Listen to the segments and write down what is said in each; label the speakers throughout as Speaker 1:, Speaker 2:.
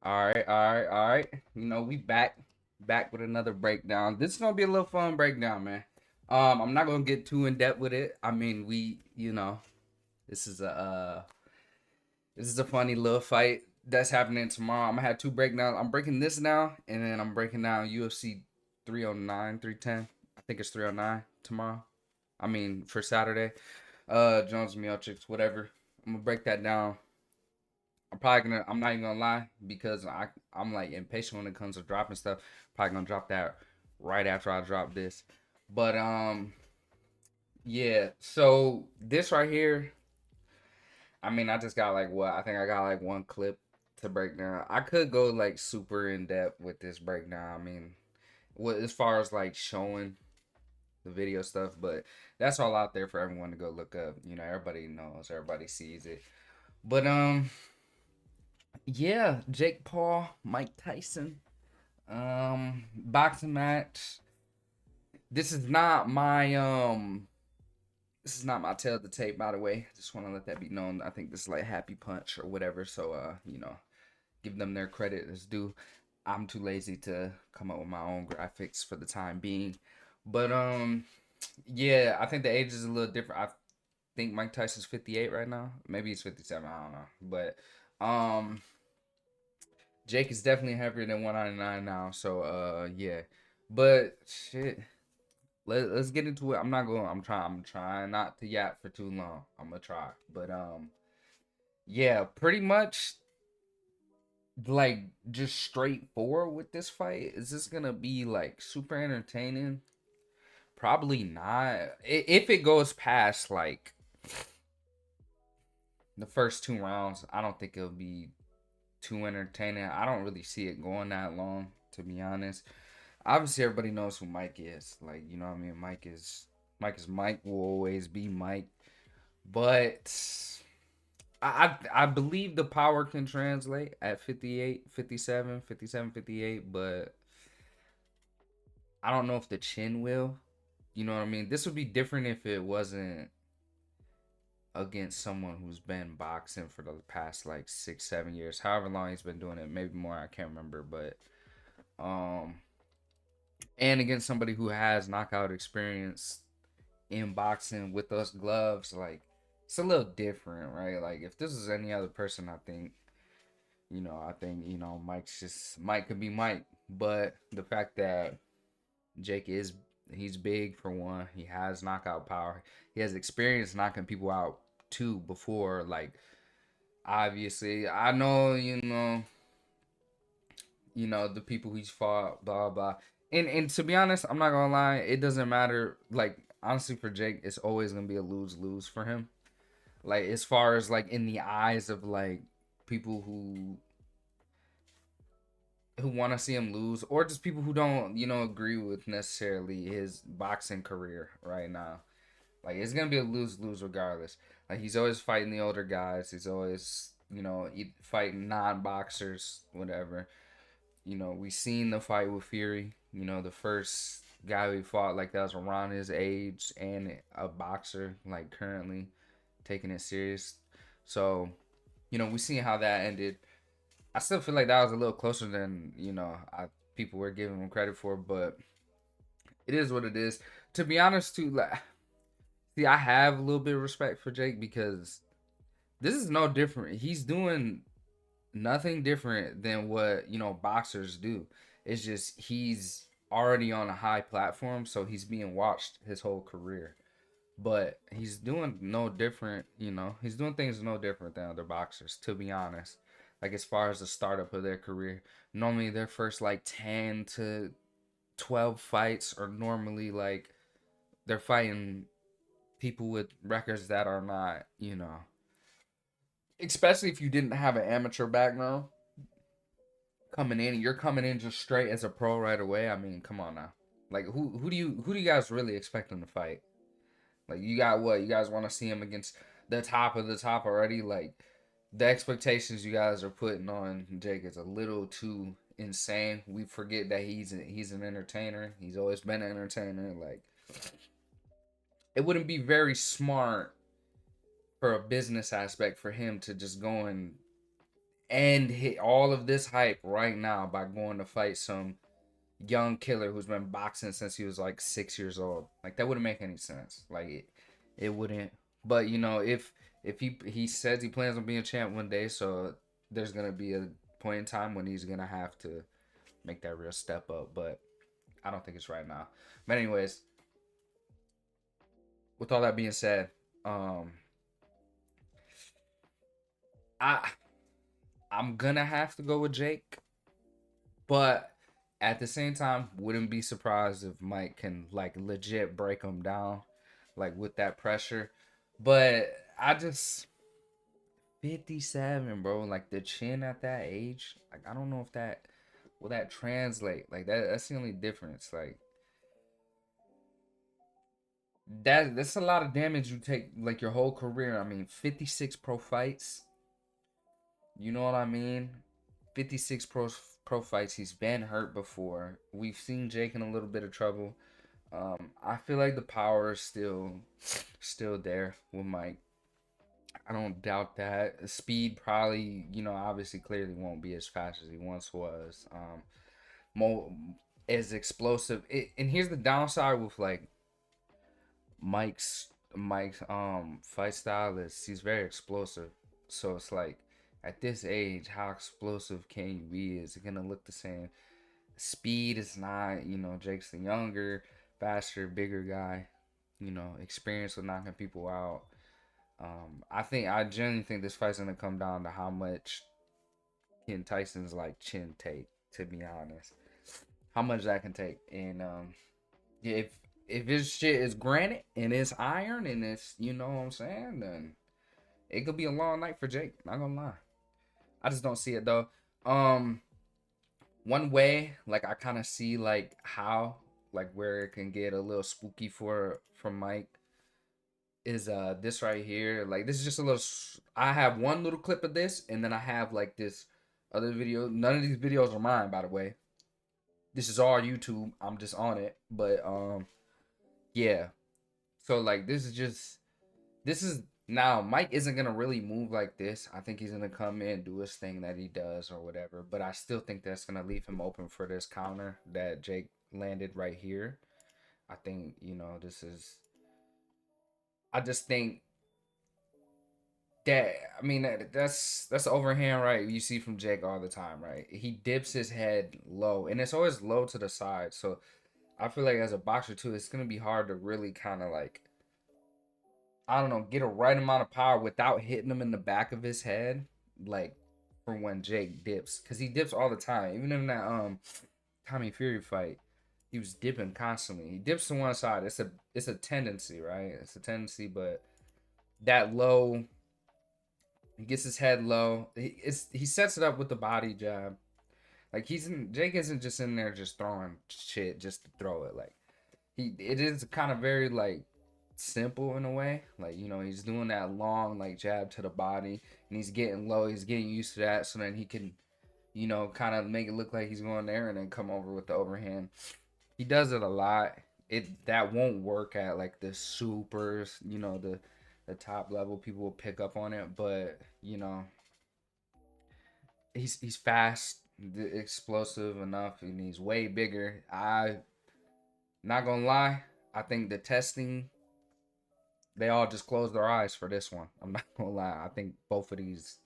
Speaker 1: All right. We back with another breakdown. This is gonna be a little fun breakdown, man. I'm not gonna get too in depth with it. I mean, this is a funny little fight that's happening tomorrow. I'm gonna have two breakdowns. I'm breaking this now, and then I'm breaking down UFC 309, 310. I think it's 309 tomorrow. I mean, for Saturday. Jones Miocic, whatever. I'm gonna break that down. I'm not even gonna lie because I'm like impatient when it comes to dropping stuff. Probably gonna drop that right after I drop this. But yeah. So this right here, I mean, I just got like what I think I got like one clip to break down. I could go like super in depth with this breakdown. I mean, what as far as like showing the video stuff, but that's all out there for everyone to go look up. Everybody knows, everybody sees it. But yeah, Jake Paul, Mike Tyson. Boxing match. This is not my tail to tape, by the way. Just want to let that be known. I think this is like Happy Punch or whatever. So give them their credit as due. I'm too lazy to come up with my own graphics for the time being. But yeah, I think the age is a little different. I think Mike Tyson's 58 right now. Maybe he's 57. I don't know. But Jake is definitely heavier than 199 now. So yeah. But shit. Let's get into it. I'm trying not to yap for too long. I'm gonna try. But yeah, pretty much like just straightforward with this fight. Is this gonna be like super entertaining? Probably not. If it goes past like the first two rounds, I don't think it'll be too entertaining. I don't really see it going that long, to be honest. Obviously, everybody knows who Mike is. Like, you know what I mean? Mike is Mike, will always be Mike. But I believe the power can translate at 58, 57, 57, 58. But I don't know if the chin will. You know what I mean? This would be different if it wasn't against someone who's been boxing for the past like 6, 7 years, however long he's been doing it, maybe more. I can't remember, but um, and against somebody who has knockout experience in boxing with those gloves, like it's a little different, right? Like if this is any other person, I think Mike could be Mike, but the fact that Jake is he's big for one, he has knockout power, he has experience knocking people out too before, like obviously I know the people he's fought, blah blah. And to be honest, I'm not gonna lie, it doesn't matter. Like honestly, for Jake, it's always gonna be a lose lose for him. Like as far as like in the eyes of like people who want to see him lose, or just people who don't agree with necessarily his boxing career right now. Like it's gonna be a lose lose regardless. Like he's always fighting the older guys. He's always fighting non boxers, whatever. We seen the fight with Fury. The first guy we fought like that was around his age and a boxer, like currently taking it serious. So, we seen how that ended. I still feel like that was a little closer than people were giving him credit for, but it is what it is. To be honest, too, like, see, I have a little bit of respect for Jake because this is no different. He's doing nothing different than what boxers do. It's just he's already on a high platform, so he's being watched his whole career. But he's doing no different. He's doing things no different than other boxers. To be honest, like as far as the startup of their career, normally their first like 10 to 12 fights are normally like they're fighting people with records that are not, especially if you didn't have an amateur background coming in, you're coming in just straight as a pro right away. I mean, come on now. Like who do you guys really expect him to fight? Like you got what? You guys want to see him against the top of the top already? Like the expectations you guys are putting on Jake is a little too insane. We forget that he's an entertainer. He's always been an entertainer. Like it wouldn't be very smart for a business aspect for him to just go and hit all of this hype right now by going to fight some young killer who's been boxing since he was like 6 years old. Like that wouldn't make any sense. Like it wouldn't. But you know, if he says he plans on being a champ one day, so there's gonna be a point in time when he's gonna have to make that real step up. But I don't think it's right now. But anyways, with all that being said, um, I I'm gonna have to go with Jake, but at the same time, wouldn't be surprised if Mike can like legit break him down, like with that pressure. But I just 57, bro. Like the chin at that age, like I don't know if that will that translate. Like that's the only difference. Like that's a lot of damage you take like your whole career. I mean, 56 pro fights. You know what I mean? 56 pro fights. He's been hurt before. We've seen Jake in a little bit of trouble. I feel like the power is still there with Mike. I don't doubt that. Speed probably, you know, obviously clearly won't be as fast as he once was. More as explosive. And here's the downside with like Mike's fight style is he's very explosive. So it's like at this age, how explosive can you be? Is it gonna look the same? Speed is not, you know, Jake's the younger, faster, bigger guy, you know, experience with knocking people out. I genuinely think this fight's gonna come down to how much can Tyson's like chin take, to be honest. How much that can take. And yeah, if his shit is granite and it's iron and it's, you know what I'm saying, then it could be a long night for Jake. Not gonna lie. I just don't see it though. Um One way, like I kind of see like how like where it can get a little spooky for Mike is this right here. Like this is just a little. I have one little clip of this, and then I have like this other video. None of these videos are mine, by the way. This is all YouTube. I'm just on it, but yeah. So like this is now Mike isn't gonna really move like this. I think he's gonna come in, do his thing that he does or whatever. But I still think that's gonna leave him open for this counter that Jake landed right here. I think, you know, this is I just think that I mean that's overhand right you see from Jake all the time, right? He dips his head low and it's always low to the side. So I feel like as a boxer too, it's gonna be hard to really kind of like I don't know, get a right amount of power without hitting him in the back of his head, like for when Jake dips, because he dips all the time. Even in that Tommy Fury fight, he was dipping constantly. He dips to one side. It's a tendency, right? It's a tendency, but that low, he gets his head low. He sets it up with the body jab. Like Jake isn't just in there just throwing shit just to throw it. Like it is kind of very like simple in a way. Like, you know, he's doing that long like jab to the body and he's getting low. He's getting used to that so then he can, you know, kind of make it look like he's going there and then come over with the overhand. He does it a lot. It that won't work at like the supers, you know, the top level people will pick up on it, but you know, he's fast, explosive enough and he's way bigger. I not gonna lie, I think the testing they all just closed their eyes for this one. I'm not gonna lie. I think both of these,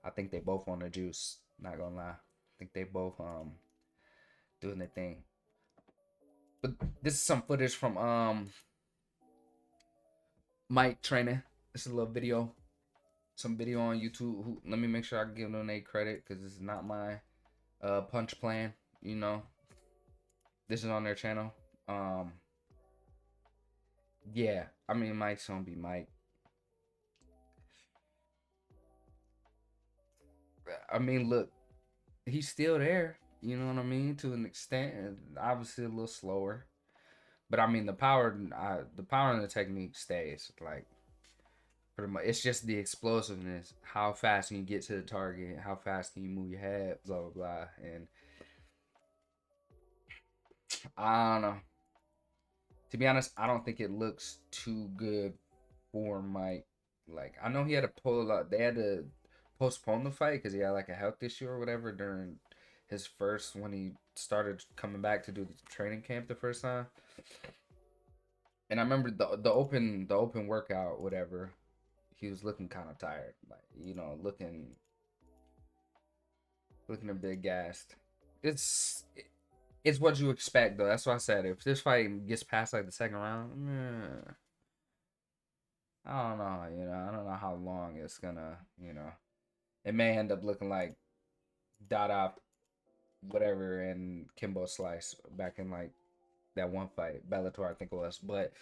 Speaker 1: I think they both on the juice. Not gonna lie. I think they both doing their thing. But this is some footage from Mike training. This is a little video, some video on YouTube. Let me make sure I give them a credit because this is not my punch plan. You know, this is on their channel. Um, yeah, I mean Mike's gonna be Mike. I mean, look, he's still there. You know what I mean? To an extent, and obviously a little slower. But I mean, the power and the technique stays. Like pretty much, it's just the explosiveness. How fast can you get to the target? How fast can you move your head? Blah blah blah. And I don't know. To be honest, I don't think it looks too good for Mike. Like I know he had to pull up. They had to postponed the fight because he had like a health issue or whatever during his first when he started coming back to do the training camp the first time. And I remember the open workout, whatever. He was looking kind of tired, like looking a bit gassed. It's it's what you expect though. That's why I said if this fight gets past like the second round, I don't know. I don't know how long it's gonna. It may end up looking like Dada, whatever, and Kimbo Slice back in like that one fight, Bellator, I think it was. But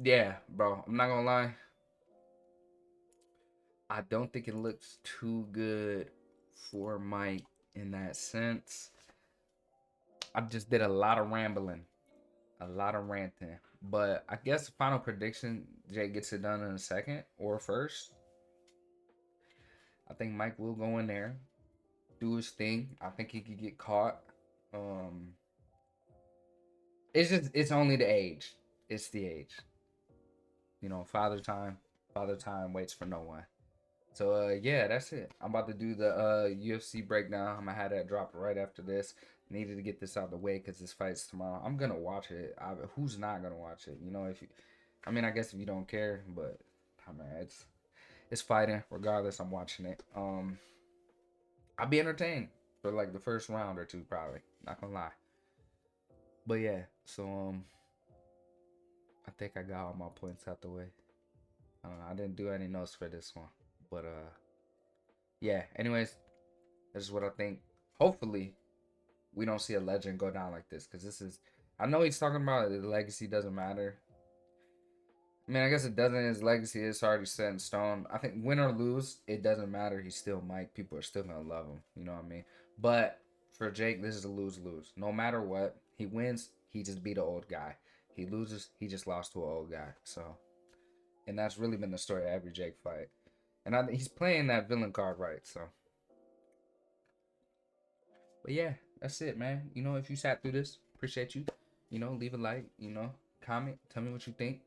Speaker 1: yeah, bro, I'm not gonna lie. I don't think it looks too good for Mike in that sense. I just did a lot of rambling, a lot of ranting. But I guess the final prediction, Jake gets it done in a second or first. I think Mike will go in there, do his thing. I think he could get caught. Um, it's only the age. It's the age. Father time waits for no one. So yeah, that's it. I'm about to do the UFC breakdown. I'm gonna have that drop right after this. Needed to get this out of the way because this fight's tomorrow. I'm gonna watch it. Who's not gonna watch it? If you, I mean, I guess if you don't care, but I mean, it's fighting regardless. I'm watching it. I'll be entertained for like the first round or two, probably. Not gonna lie. But yeah, so I think I got all my points out the way. I didn't do any notes for this one, but yeah. Anyways, this is what I think. Hopefully, we don't see a legend go down like this because this is. I know he's talking about the legacy doesn't matter. I mean, I guess it doesn't. His legacy is already set in stone. I think win or lose, it doesn't matter. He's still Mike. People are still gonna love him. You know what I mean? But for Jake, this is a lose-lose. No matter what, he wins, he just beat an old guy. He loses, he just lost to an old guy. So, and that's really been the story of every Jake fight. And he's playing that villain card right. So, but yeah, that's it, man. If you sat through this, appreciate you. Leave a like. Comment. Tell me what you think.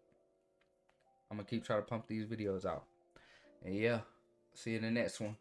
Speaker 1: I'm gonna keep trying to pump these videos out. And yeah, see you in the next one.